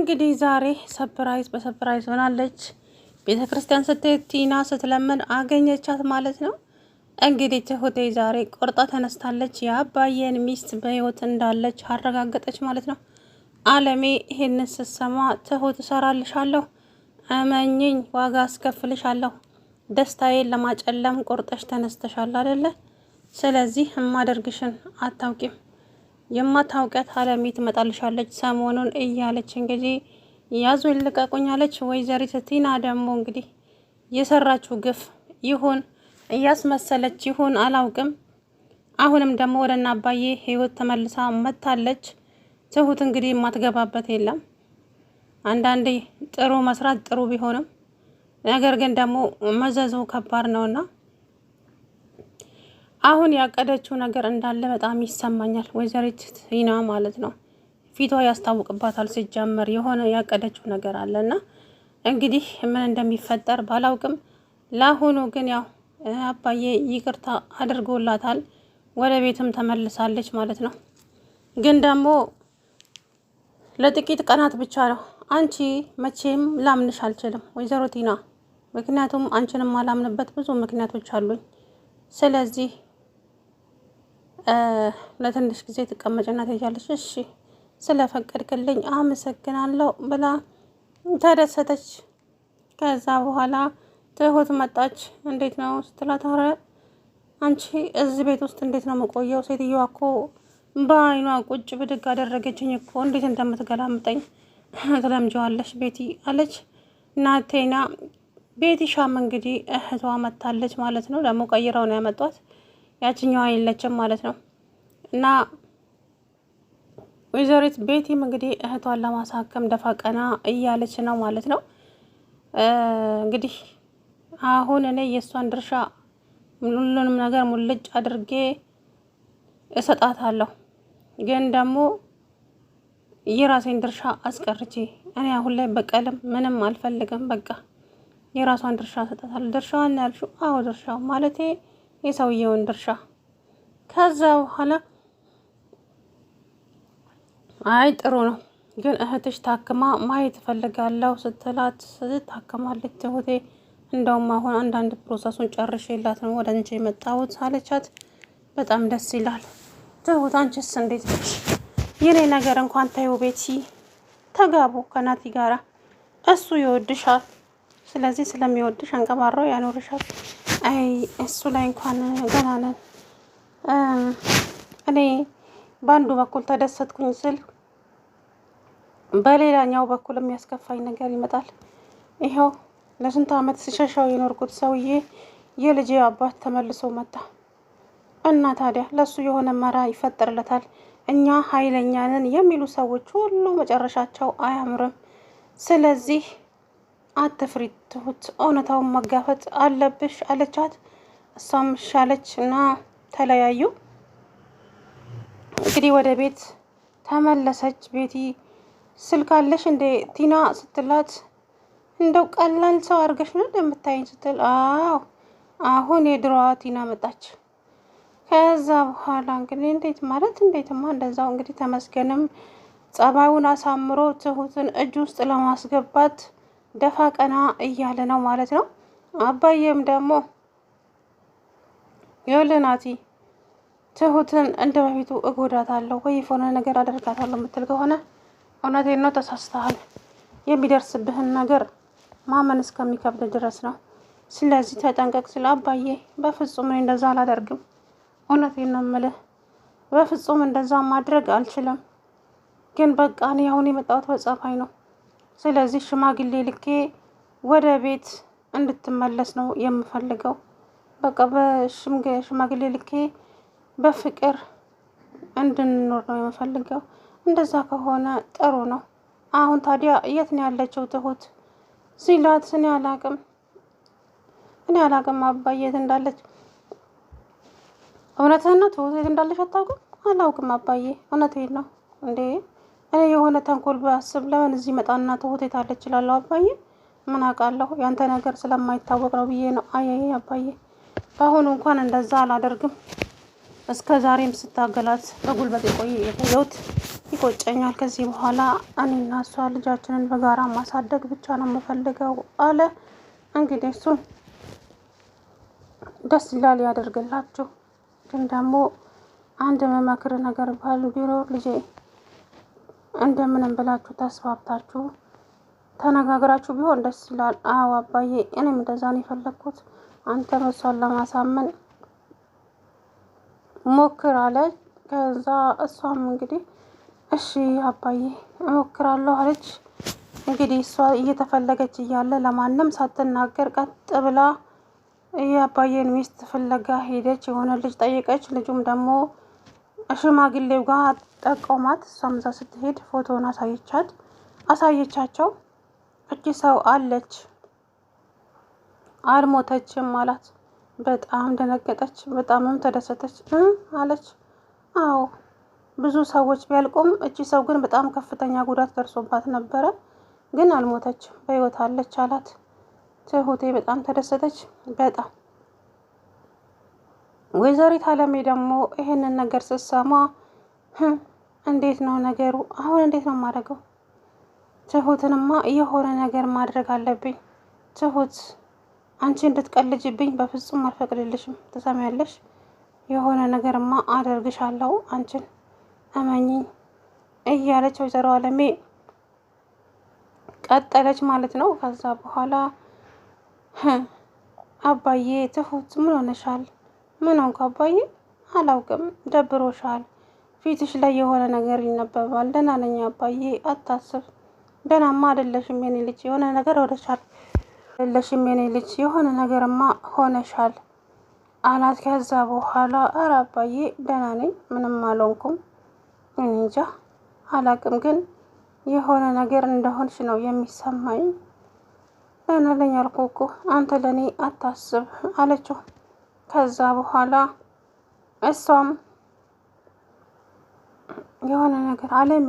እንግዲህ ዛሬ ሰርፕራይዝ በሰርፕራይዝ ሆናለች። ቤተክርስቲያን ስትሄድ ቲና ስትለምን አገኘቻት ማለት ነው። እንግዲህ ትሁቴ ዛሬ ቆርጣ ተነስታለች። የአባዬን ሚስት በህይወት እንዳለች አረጋገጠች ማለት ነው። አለሜ ይሄንን ስትሰማ ትሁት እሰራልሻለሁ፣ እመኝኝ፣ ዋጋ አስከፍልሻለሁ፣ ደስታዬን ለማጨለም ቆርጠሽ ተነስተሻል አይደለ? ስለዚህ እማደርግሽን አታውቂም፣ የማታውቂያት አለሜ ትመጣልሻለች ሰሞኑን እያለች እንግዲህ ያዙ ይልቀቁኝ አለች። ወይዘሪት ቲና ደግሞ እንግዲህ የሰራችው ግፍ ይሁን እያስመሰለች ይሁን አላውቅም፣ አሁንም ደግሞ ወደ እነ አባዬ ህይወት ተመልሳ መታለች። ትሁት እንግዲህ የማትገባበት የለም። አንዳንዴ ጥሩ መስራት ጥሩ ቢሆንም ነገር ግን ደግሞ መዘዙ ከባድ ነውና አሁን ያቀደችው ነገር እንዳለ በጣም ይሰማኛል። ወይዘሪት ቲና ማለት ነው ፊቷ ያስታውቅባታል። ሲጀመር የሆነ ያቀደችው ነገር አለና እንግዲህ ምን እንደሚፈጠር ባላውቅም ለአሁኑ ግን ያው አባዬ ይቅርታ አድርጎላታል። ወደ ቤትም ተመልሳለች ማለት ነው። ግን ደግሞ ለጥቂት ቀናት ብቻ ነው። አንቺ መቼም ላምንሽ አልችልም ወይዘሮ ቲና፣ ምክንያቱም አንቺንም አላምንበት ብዙ ምክንያቶች አሉኝ። ስለዚህ ለትንሽ ጊዜ ትቀመጭና ትሄጃለሽ። እሺ ስለፈቀድክልኝ አመሰግናለሁ ብላ ተደሰተች። ከዛ በኋላ ትሁት መጣች። እንዴት ነው ስትላት፣ ኧረ አንቺ እዚህ ቤት ውስጥ እንዴት ነው የምቆየው? ሴትዮዋ እኮ በአይኗ ቁጭ ብድግ አደረገችኝ እኮ እንዴት እንደምትገላምጠኝ ትለምጀዋለሽ ቤቲ አለች። ናቴና ቤቲ ሻም እንግዲህ እህቷ መታለች ማለት ነው። ደግሞ ቀይረው ነው ያመጧት። ያችኛዋ የለችም ማለት ነው። እና ወይዘሪት ቤቲም እንግዲህ እህቷን ለማሳከም ደፋ ቀና እያለች ነው ማለት ነው። እንግዲህ አሁን እኔ የእሷን ድርሻ ሁሉንም ነገር ሙልጭ አድርጌ እሰጣታለሁ፣ ግን ደግሞ የራሴን ድርሻ አስቀርቼ እኔ አሁን ላይ በቀልም ምንም አልፈልግም። በቃ የራሷን ድርሻ እሰጣታለሁ። ድርሻዋን ያልሽው? አዎ ድርሻው ማለቴ የሰውየውን ድርሻ። ከዛ በኋላ አይ ጥሩ ነው፣ ግን እህትሽ ታክማ ማየት እፈልጋለሁ ስትላት ታክማለች ትሁቴ። እንደውም አሁን አንዳንድ ፕሮሰሱን ጨርሼላት ነው ወደ አንቺ የመጣሁት አለቻት። በጣም ደስ ይላል። ትሁት አንቺስ እንዴት ነሽ? የኔ ነገር እንኳን ተይው ቤቲ፣ ተጋቡ ከናቲ ጋራ፣ እሱ ይወድሻል። ስለዚህ ስለሚወድሽ አንቀባረው ያኖርሻል። አይ እሱ ላይ እንኳን ገና ነን። እኔ በአንዱ በኩል ተደሰትኩኝ ስል በሌላኛው በኩል የሚያስከፋኝ ነገር ይመጣል። ይኸው ለስንት ዓመት ሲሸሻው የኖርኩት ሰውዬ የልጄ አባት ተመልሶ መጣ እና ታዲያ ለሱ የሆነ መራ ይፈጠርለታል። እኛ ኃይለኛ ነን የሚሉ ሰዎች ሁሉ መጨረሻቸው አያምርም። ስለዚህ አትፍሪ ትሁት፣ እውነታውን መጋፈጥ አለብሽ አለቻት። እሷም ሻለች እና ተለያዩ። እንግዲህ ወደ ቤት ተመለሰች። ቤቲ ስልክ አለሽ እንዴ ቲና ስትላት፣ እንደው ቀላል ሰው አድርገሽ ነው እንደምታይኝ ስትል፣ አዎ አሁን የድሮዋ ቲና መጣች። ከዛ በኋላ እንግዲህ እንዴት ማለት እንዴትማ እንደዛው እንግዲህ ተመስገንም ጸባዩን አሳምሮ ትሁትን እጅ ውስጥ ለማስገባት ደፋ ቀና እያለ ነው ማለት ነው። አባዬም ደግሞ የወለናቲ ትሁትን እንደ በፊቱ እጎዳታለሁ ወይ የሆነ ነገር አደርጋታለሁ የምትል ከሆነ እውነቴን ነው ተሳስተሃል። የሚደርስብህን ነገር ማመን እስከሚከብድ ድረስ ነው። ስለዚህ ተጠንቀቅ ስለ አባዬ። በፍጹም እኔ እንደዛ አላደርግም። እውነቴን ነው የምልህ፣ በፍጹም እንደዛ ማድረግ አልችልም። ግን በቃ እኔ አሁን የመጣሁት በጸባይ ነው። ስለዚህ ሽማግሌ ልኬ ወደ ቤት እንድትመለስ ነው የምፈልገው። በቃ በሽማግሌ ልኬ በፍቅር እንድንኖር ነው የምፈልገው። እንደዛ ከሆነ ጥሩ ነው። አሁን ታዲያ የት ነው ያለችው ትሁት ሲላት፣ እኔ አላቅም አባዬ የት እንዳለች። እውነትህን ነው ትሁት የት እንዳለች አታውቅም? አላውቅም አባዬ እውነቴን ነው። እንዴ እኔ የሆነ ተንኮል ባስብ ለምን እዚህ መጣና ትሁት የት አለች እላለሁ አባዬ። ምን አውቃለሁ፣ ያንተ ነገር ስለማይታወቅ ነው ብዬ ነው። አይ አባዬ በአሁኑ እንኳን እንደዛ አላደርግም። እስከ ዛሬም ስታገላት በጉልበት የቆየሁት ይቆጨኛል። ከዚህ በኋላ እኔና እሷ ልጃችንን በጋራ ማሳደግ ብቻ ነው የምፈልገው አለ። እንግዲህ እሱን ደስ ይላል ያደርግላችሁ። ግን ደግሞ አንድ መመክር ነገር ቢኖር ልጄ እንደምንም ብላችሁ ተስፋብታችሁ ተነጋግራችሁ ቢሆን ደስ ይላል። አዎ አባዬ እኔም እንደዛ ነው የፈለግኩት። አንተ እሷን ለማሳመን ሞክር አለ። ከዛ እሷም እንግዲህ እሺ አባዬ እሞክራለሁ አለች። እንግዲህ እሷ እየተፈለገች እያለ ለማንም ሳትናገር ቀጥ ብላ የአባዬን ሚስት ፍለጋ ሄደች። የሆነ ልጅ ጠየቀች። ልጁም ደግሞ ሽማግሌው ጋር ጠቆማት። እሷም እዛ ስትሄድ ፎቶውን አሳየቻቸው። እቺ ሰው አለች አልሞተችም አላት። በጣም ደነገጠች። በጣምም ተደሰተች። አለች አዎ ብዙ ሰዎች ቢያልቁም እቺ ሰው ግን በጣም ከፍተኛ ጉዳት ደርሶባት ነበረ፣ ግን አልሞተችም፣ በህይወት አለች አላት። ትሁቴ በጣም ተደሰተች። በጣም ወይዘሪት አለሜ ደግሞ ይሄንን ነገር ስትሰማ እንዴት ነው ነገሩ? አሁን እንዴት ነው የማደርገው? ትሁትንማ የሆነ ነገር ማድረግ አለብኝ። ትሁት አንቺ እንድትቀልጅብኝ በፍጹም አልፈቅድልሽም። ትሰሚያለሽ? የሆነ ነገርማ አደርግሻለሁ፣ አንቺን እመኚኝ እያለች ወይዘሮ አለሜ ቀጠለች ማለት ነው። ከዛ በኋላ አባዬ ትሁት ምን ሆነሻል? ምን ሆንኩ አባዬ? አላውቅም፣ ደብሮሻል፣ ፊትሽ ላይ የሆነ ነገር ይነበባል። ደህና ነኝ አባዬ፣ አታስብ። ደህናማ አይደለሽም የኔ ልጅ፣ የሆነ ነገር ሆነሻል። አይደለሽም የኔ ልጅ፣ የሆነ ነገርማ ሆነሻል አላት። ከዛ በኋላ ኧረ አባዬ ደህና ነኝ፣ ምንም አልሆንኩም። እኔ እንጃ አላውቅም፣ ግን የሆነ ነገር እንደሆንሽ ነው የሚሰማኝ። ደህና ነኝ አልኩህ እኮ፣ አንተ ለእኔ አታስብ አለችው። ከዛ በኋላ እሷም የሆነ ነገር አለሜ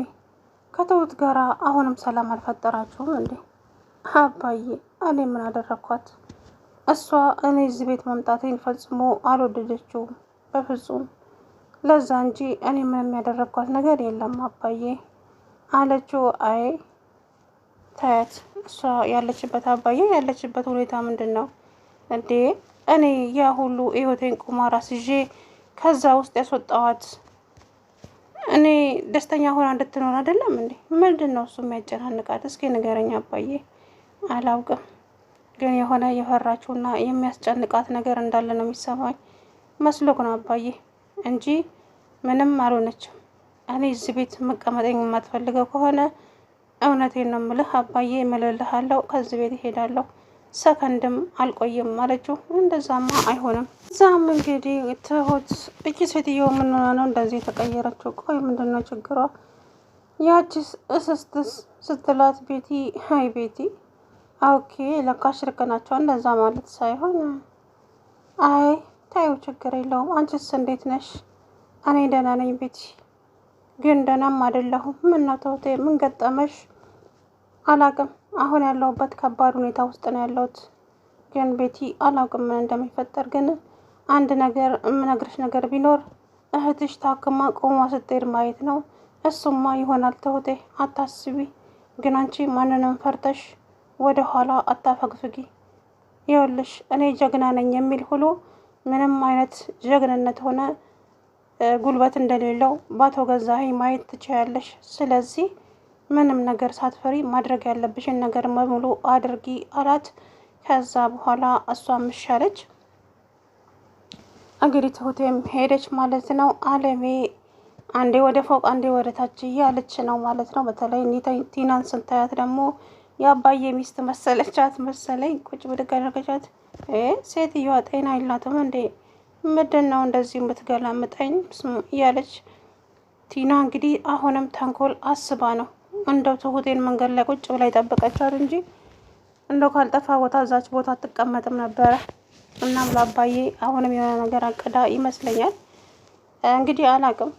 ከትሁት ጋር አሁንም ሰላም አልፈጠራችሁም እንዴ? አባዬ እኔ ምን አደረኳት? እሷ እኔ እዚህ ቤት መምጣቴን ፈጽሞ አልወደደችውም በፍጹም። ለዛ እንጂ እኔ ምንም ያደረኳት ነገር የለም አባዬ አለችው። አይ ታያት፣ እሷ ያለችበት አባዬ ያለችበት ሁኔታ ምንድን ነው እንዴ? እኔ ያ ሁሉ ህይወቴን ቁማር አስይዤ ከዛ ውስጥ ያስወጣዋት እኔ ደስተኛ ሆና እንድትኖር አይደለም እንዴ? ምንድን ነው እሱ የሚያጨናንቃት? እስኪ ንገረኝ አባዬ። አላውቅም፣ ግን የሆነ የፈራችውና የሚያስጨንቃት ነገር እንዳለ ነው የሚሰማኝ። መስሎክ ነው አባዬ እንጂ ምንም አልሆነችም። እኔ እዚህ ቤት መቀመጠኝ የማትፈልገው ከሆነ እውነቴን ነው የምልህ አባዬ፣ እምልልሃለሁ፣ ከዚህ ቤት እሄዳለሁ፣ ሰከንድም አልቆይም አለችው። እንደዛማ አይሆንም። እዛም እንግዲህ ትሁት እቺ ሴትዮ ምን ሆና ነው እንደዚህ የተቀየረችው? ቆይ ምንድን ነው ችግሯ? ያቺስ እስስትስ ስትላት ቤቲ፣ አይ ቤቲ፣ ኦኬ ለካ ሽርክ ናቸው። እንደዛ ማለት ሳይሆን አይ ታዩ፣ ችግር የለውም። አንቺስ እንዴት ነሽ? እኔ ደህና ነኝ ቤቲ፣ ግን ደህናም አይደለሁም። ምን ነው ትሁቴ፣ ምን ገጠመሽ? አላውቅም፣ አሁን ያለሁበት ከባድ ሁኔታ ውስጥ ነው ያለሁት። ግን ቤቲ አላውቅም ምን እንደሚፈጠር፣ ግን አንድ ነገር የምነግርሽ ነገር ቢኖር እህትሽ ታክማ ቆሟ ስትሄድ ማየት ነው። እሱማ ይሆናል ትሁቴ፣ አታስቢ። ግን አንቺ ማንንም ፈርተሽ ወደ ኋላ አታፈግፍጊ። ይኸውልሽ እኔ ጀግና ነኝ የሚል ሁሉ ምንም አይነት ጀግንነት ሆነ ጉልበት እንደሌለው በአቶ ገዛኸኝ ማየት ትችያለሽ። ስለዚህ ምንም ነገር ሳትፈሪ ማድረግ ያለብሽን ነገር በሙሉ አድርጊ አላት። ከዛ በኋላ እሷም ምሻለች። እንግዲህ ትሁቴም ሄደች ማለት ነው። አለሜ አንዴ ወደ ፎቅ አንዴ ወደ ታች እያለች ነው ማለት ነው። በተለይ ቲናን ስንታያት ደግሞ የአባዬ ሚስት መሰለቻት መሰለኝ። ቁጭ ብድግ አደረገቻት። ሴትዮዋ ጤና የላትም እንዴ? ምንድን ነው እንደዚህ የምትገላምጠኝ እያለች ቲና እንግዲህ አሁንም ተንኮል አስባ ነው እንደው ትሁቴን መንገድ ላይ ቁጭ ብላ የጠበቀቻት እንጂ እንደው ካልጠፋ ቦታ እዛች ቦታ አትቀመጥም ነበረ። እናም ለአባዬ አሁንም የሆነ ነገር አቅዳ ይመስለኛል። እንግዲህ አላቅም፣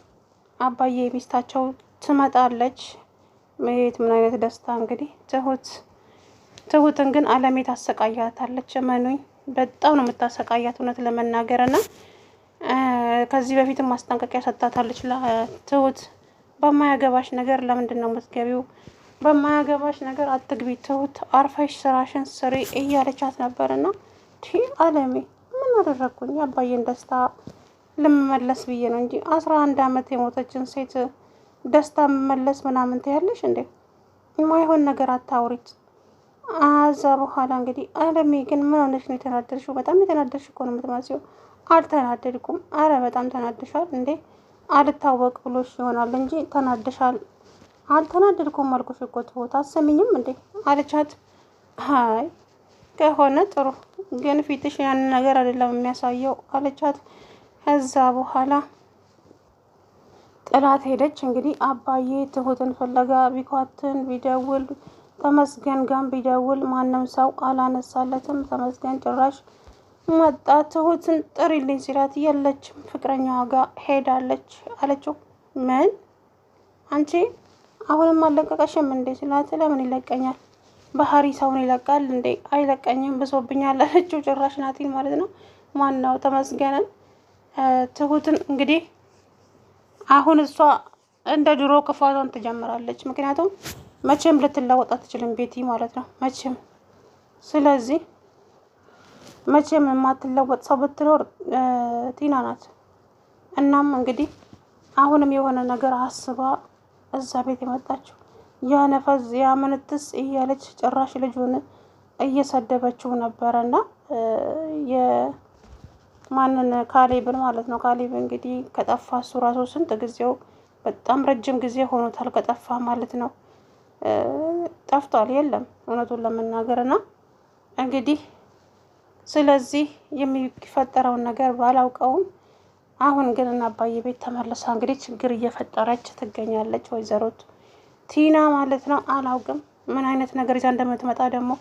አባዬ ሚስታቸው ትመጣለች። ምን አይነት ደስታ እንግዲህ። ትሁትን ግን አለሜ ታሰቃያታለች። እመኑኝ በጣም ነው የምታሰቃያት እውነት ለመናገር። እና ከዚህ በፊትም ማስጠንቀቂያ ሰጣታለች ለትሁት። በማያገባሽ ነገር ለምንድን ነው የምትገቢው? በማያገባሽ ነገር አትግቢ ትሁት፣ አርፈሽ ስራሽን ስሪ እያለቻት ነበርና አለሜ ምን አደረግኩኝ? አባዬን ደስታ ልመለስ ብዬ ነው እንጂ 11 አመት የሞተችን ሴት ደስታ መመለስ ምናምን ትያለሽ እንዴ? የማይሆን ነገር አታውሪት። አዛ በኋላ እንግዲህ አለሜ ግን ምን ሆነሽ ነው የተናደድሽው? በጣም የተናደድሽ እኮ ነው የምትመስለው። አልተናደድኩም። አረ በጣም ተናደሻል እንዴ? አልታወቅ ብሎሽ ይሆናል እንጂ ተናደሻል። አልተናደድኩም አልኩሽ እኮ ትሁት፣ አሰሚኝም እንዴ አለቻት። አይ ከሆነ ጥሩ፣ ግን ፊትሽ ያንን ነገር አይደለም የሚያሳየው አለቻት። ከዛ በኋላ ጥላት ሄደች። እንግዲህ አባዬ ትሁትን ፍለጋ ቢኳትን ቢደውል ተመስገን ጋር ቢደውል ማንም ሰው አላነሳለትም። ተመስገን ጭራሽ መጣ። ትሁትን ጥሪልኝ ሲላት የለችም ፍቅረኛዋ ጋር ሄዳለች አለችው። ምን አንቺ አሁንም አለቀቀሽም እንዴ ሲላት ለምን ይለቀኛል? ባህሪ ሰውን ይለቃል እንዴ? አይለቀኝም ብሶብኛል አለችው። ጭራሽ ናቲን ማለት ነው። ማን ነው ተመስገንን። ትሁትን እንግዲህ አሁን እሷ እንደ ድሮ ክፋቷን ትጀምራለች። ምክንያቱም መቼም ልትለወጥ አትችልም ቤቲ ማለት ነው መቼም። ስለዚህ መቼም የማትለወጥ ሰው ብትኖር ቲና ናት። እናም እንግዲህ አሁንም የሆነ ነገር አስባ እዛ ቤት የመጣችው ያነፈዝ ያመንትስ እያለች ጭራሽ ልጁን እየሰደበችው ነበረና የማንን ካሌብን ማለት ነው። ካሌብ እንግዲህ ከጠፋ እሱ ራሱ ስንት ጊዜው በጣም ረጅም ጊዜ ሆኖታል ከጠፋ ማለት ነው። ጠፍቷል የለም እውነቱን ለመናገርና እንግዲህ ስለዚህ የሚፈጠረውን ነገር ባላውቀውም አሁን ግን እና አባዬ ቤት ተመልሳ እንግዲህ ችግር እየፈጠረች ትገኛለች። ወይዘሮ ቲና ማለት ነው። አላውቅም ምን አይነት ነገር ይዛ እንደምትመጣ ደግሞ